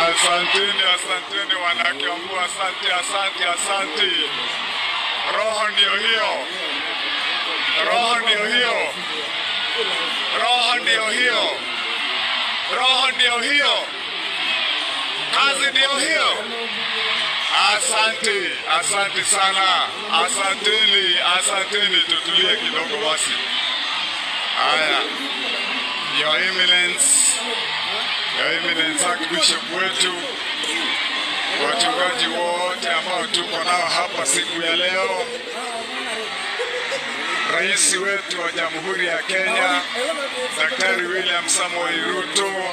Asanteni wanakiambu, asante. Roho ndio hiyo. Kazi ndio hiyo. Asante sana. Asanteni, tutulie kidogo basi. Haya. Your Eminence, Archbishop wetu, wachungaji wote ambao tuko nao hapa siku ya leo, Rais wetu wa Jamhuri ya Kenya, Daktari William Samoei Ruto.